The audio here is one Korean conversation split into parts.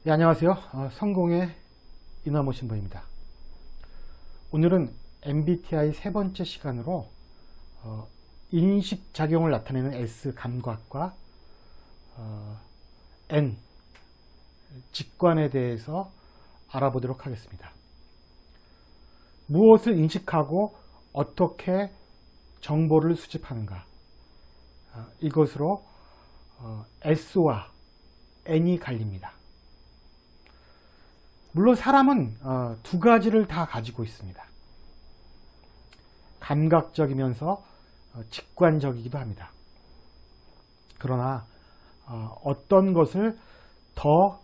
네, 안녕하세요. 성공의 이나모 신부입니다. 오늘은 MBTI 세 번째 시간으로 인식작용을 나타내는 S 감각과 N 직관에 대해서 알아보도록 하겠습니다. 무엇을 인식하고 어떻게 정보를 수집하는가, 이것으로 S와 N이 갈립니다. 물론 사람은 두 가지를 다 가지고 있습니다. 감각적이면서 직관적이기도 합니다. 그러나 어떤 것을 더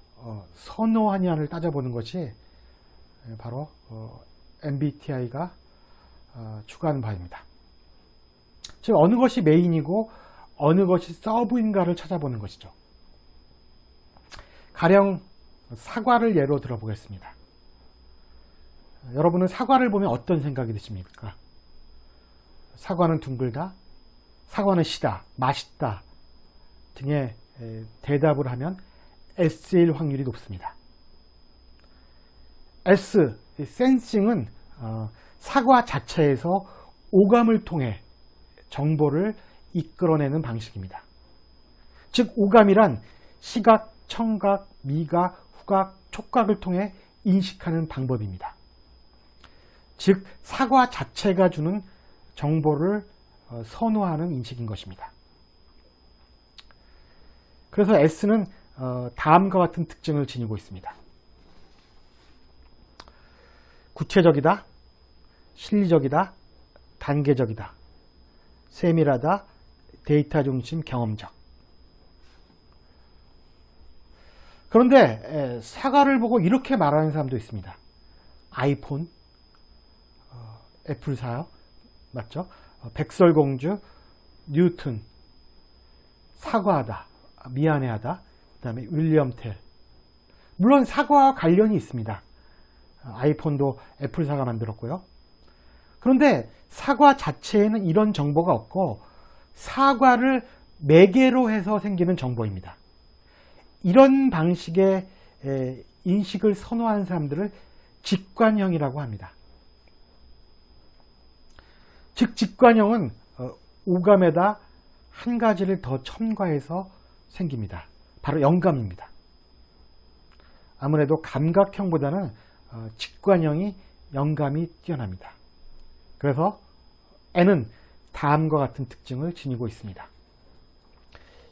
선호하냐를 따져보는 것이 바로 MBTI가 추구하는 바입니다. 즉 어느 것이 메인이고 어느 것이 서브인가를 찾아보는 것이죠. 가령 사과를 예로 들어보겠습니다. 여러분은 사과를 보면 어떤 생각이 드십니까? 사과는 둥글다, 사과는 시다, 맛있다 등의 대답을 하면 S일 확률이 높습니다. S, 센싱은 사과 자체에서 오감을 통해 정보를 이끌어내는 방식입니다. 즉 오감이란 시각, 청각, 미각, 후각, 촉각을 통해 인식하는 방법입니다. 즉 사과 자체가 주는 정보를 선호하는 인식인 것입니다. 그래서 S는 다음과 같은 특징을 지니고 있습니다. 구체적이다, 실리적이다, 단계적이다, 세밀하다, 데이터 중심, 경험적. 그런데 사과를 보고 이렇게 말하는 사람도 있습니다. 아이폰, 애플사요, 맞죠? 백설공주, 뉴튼, 사과하다, 미안해하다, 그 다음에 윌리엄 텔. 물론 사과와 관련이 있습니다. 아이폰도 애플사가 만들었고요. 그런데 사과 자체에는 이런 정보가 없고 사과를 매개로 해서 생기는 정보입니다. 이런 방식의 인식을 선호하는 사람들을 직관형이라고 합니다. 즉 직관형은 오감에다 한 가지를 더 첨가해서 생깁니다. 바로 영감입니다. 아무래도 감각형보다는 직관형이 영감이 뛰어납니다. 그래서 N은 다음과 같은 특징을 지니고 있습니다.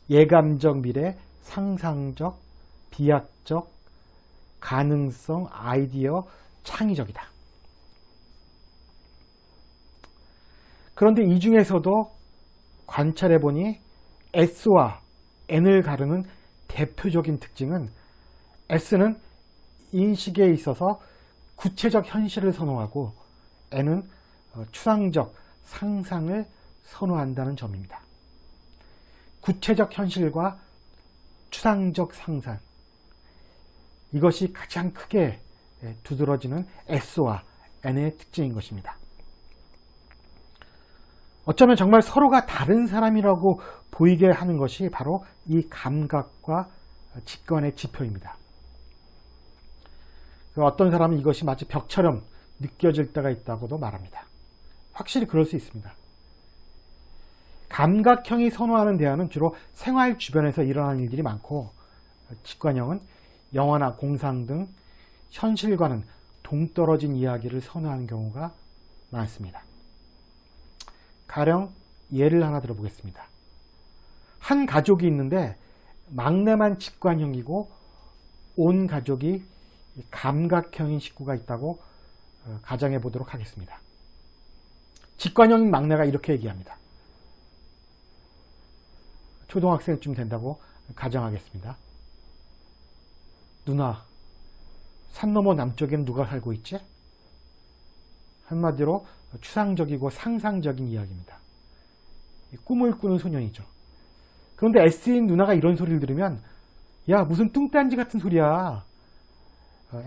예감적 미래, 상상적, 비약적, 가능성, 아이디어, 창의적이다. 그런데 이 중에서도 관찰해보니 S와 N을 가르는 대표적인 특징은 S는 인식에 있어서 구체적 현실을 선호하고 N은 추상적 상상을 선호한다는 점입니다. 구체적 현실과 추상적 상상, 이것이 가장 크게 두드러지는 S와 N의 특징인 것입니다. 어쩌면 정말 서로가 다른 사람이라고 보이게 하는 것이 바로 이 감각과 직관의 지표입니다. 어떤 사람은 이것이 마치 벽처럼 느껴질 때가 있다고도 말합니다. 확실히 그럴 수 있습니다. 감각형이 선호하는 대화는 주로 생활 주변에서 일어나는 일들이 많고, 직관형은 영화나 공상 등 현실과는 동떨어진 이야기를 선호하는 경우가 많습니다. 가령 예를 하나 들어보겠습니다. 한 가족이 있는데 막내만 직관형이고 온 가족이 감각형인 식구가 있다고 가정해 보도록 하겠습니다. 직관형인 막내가 이렇게 얘기합니다. 초등학생쯤 된다고 가정하겠습니다. 누나, 산 너머 남쪽엔 누가 살고 있지? 한마디로 추상적이고 상상적인 이야기입니다. 꿈을 꾸는 소년이죠. 그런데 S인 누나가 이런 소리를 들으면 야, 무슨 뚱딴지 같은 소리야.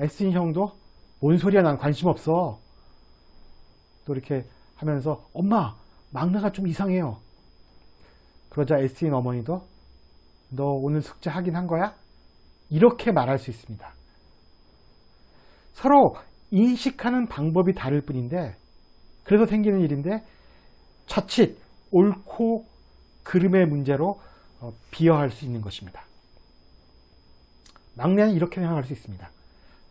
S인 형도 뭔 소리야, 난 관심 없어. 또 이렇게 하면서 엄마, 막내가 좀 이상해요. 그러자 S인 어머니도 너 오늘 숙제 하긴 한 거야? 이렇게 말할 수 있습니다. 서로 인식하는 방법이 다를 뿐인데, 그래서 생기는 일인데 자칫 옳고 그름의 문제로 비여할 수 있는 것입니다. 막내는 이렇게 생각할 수 있습니다.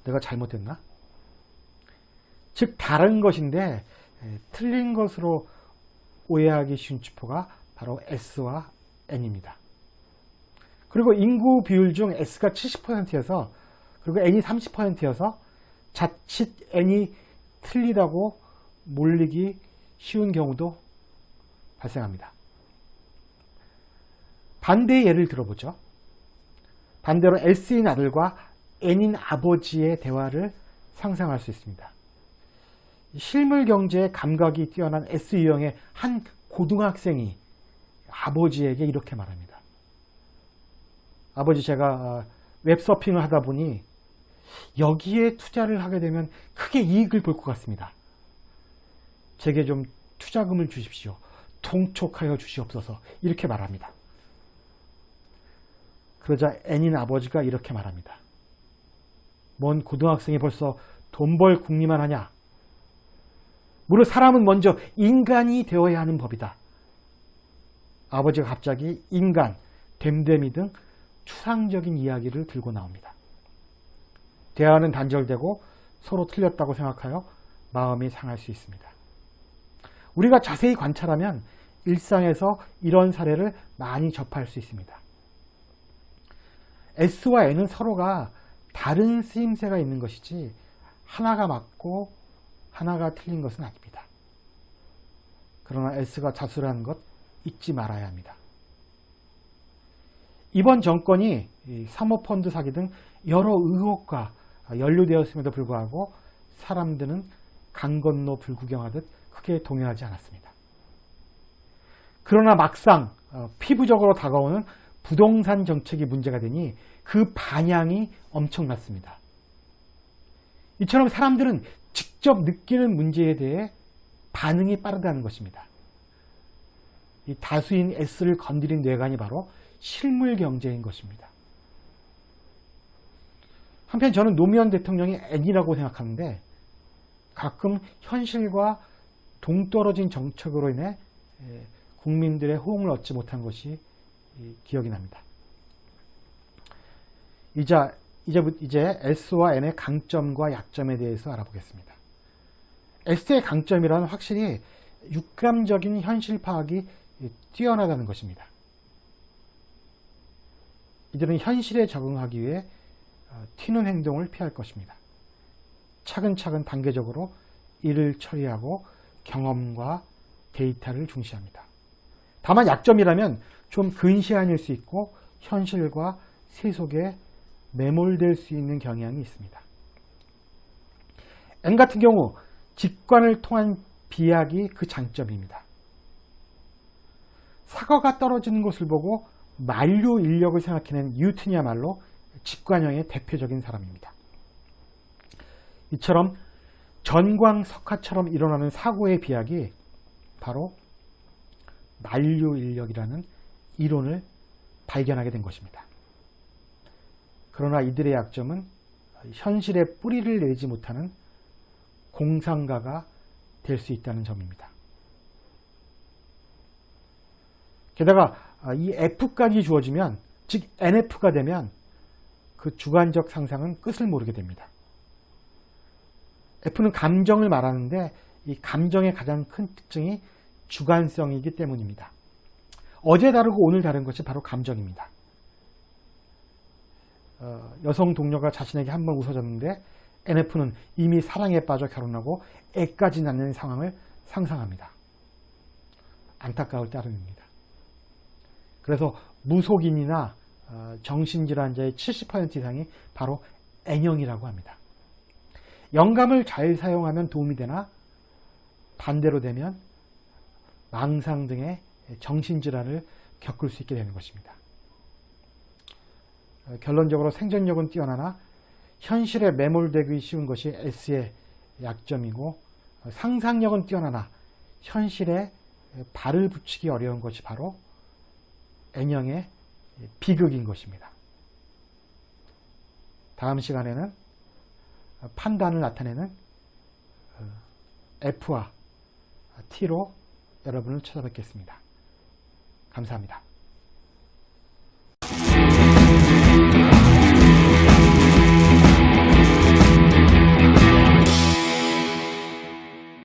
내가 잘못했나? 즉 다른 것인데 틀린 것으로 오해하기 쉬운 지표가 바로 S와 N입니다. 그리고 인구 비율 중 S가 70%여서 그리고 N이 30%여서 자칫 N이 틀리다고 몰리기 쉬운 경우도 발생합니다. 반대의 예를 들어보죠. 반대로 S인 아들과 N인 아버지의 대화를 상상할 수 있습니다. 실물 경제의 감각이 뛰어난 S 유형의 한 고등학생이 아버지에게 이렇게 말합니다. 아버지, 제가 웹서핑을 하다 보니 여기에 투자를 하게 되면 크게 이익을 볼 것 같습니다. 제게 좀 투자금을 주십시오. 통촉하여 주시옵소서. 이렇게 말합니다. 그러자 N인 아버지가 이렇게 말합니다. 뭔 고등학생이 벌써 돈 벌 궁리만 하냐? 무릇 사람은 먼저 인간이 되어야 하는 법이다. 아버지가 갑자기 인간, 됨됨이 등 추상적인 이야기를 들고 나옵니다. 대화는 단절되고 서로 틀렸다고 생각하여 마음이 상할 수 있습니다. 우리가 자세히 관찰하면 일상에서 이런 사례를 많이 접할 수 있습니다. S와 N은 서로가 다른 쓰임새가 있는 것이지 하나가 맞고 하나가 틀린 것은 아닙니다. 그러나 S가 자수라는 것 잊지 말아야 합니다. 이번 정권이 사모펀드 사기 등 여러 의혹과 연루되었음에도 불구하고 사람들은 강 건너 불구경하듯 크게 동요하지 않았습니다. 그러나 막상 피부적으로 다가오는 부동산 정책이 문제가 되니 그 반향이 엄청났습니다. 이처럼 사람들은 직접 느끼는 문제에 대해 반응이 빠르다는 것입니다. 이 다수인 S를 건드린 뇌관이 바로 실물 경제인 것입니다. 한편 저는 노무현 대통령이 N이라고 생각하는데 가끔 현실과 동떨어진 정책으로 인해 국민들의 호응을 얻지 못한 것이 기억이 납니다. 이제 S와 N의 강점과 약점에 대해서 알아보겠습니다. S의 강점이란 확실히 육감적인 현실 파악이 뛰어나다는 것입니다. 이들은 현실에 적응하기 위해 튀는 행동을 피할 것입니다. 차근차근 단계적으로 일을 처리하고 경험과 데이터를 중시합니다. 다만 약점이라면 좀 근시안일 수 있고 현실과 세속에 매몰될 수 있는 경향이 있습니다. N 같은 경우 직관을 통한 비약이 그 장점입니다. 사과가 떨어지는 것을 보고 만류 인력을 생각해낸 뉴턴이야말로 직관형의 대표적인 사람입니다. 이처럼 전광석화처럼 일어나는 사고의 비약이 바로 만류 인력이라는 이론을 발견하게 된 것입니다. 그러나 이들의 약점은 현실에 뿌리를 내지 못하는 공상가가 될 수 있다는 점입니다. 게다가 이 F까지 주어지면, 즉 NF가 되면 그 주관적 상상은 끝을 모르게 됩니다. F는 감정을 말하는데 이 감정의 가장 큰 특징이 주관성이기 때문입니다. 어제 다르고 오늘 다른 것이 바로 감정입니다. 여성 동료가 자신에게 한번 웃어줬는데 NF는 이미 사랑에 빠져 결혼하고 애까지 낳는 상황을 상상합니다. 안타까울 따름입니다. 그래서 무속인이나 정신질환자의 70% 이상이 바로 N형이라고 합니다. 영감을 잘 사용하면 도움이 되나 반대로 되면 망상 등의 정신질환을 겪을 수 있게 되는 것입니다. 결론적으로 생존력은 뛰어나나 현실에 매몰되기 쉬운 것이 S의 약점이고, 상상력은 뛰어나나 현실에 발을 붙이기 어려운 것이 바로 N형의 비극인 것입니다. 다음 시간에는 판단을 나타내는 F와 T로 여러분을 찾아뵙겠습니다. 감사합니다.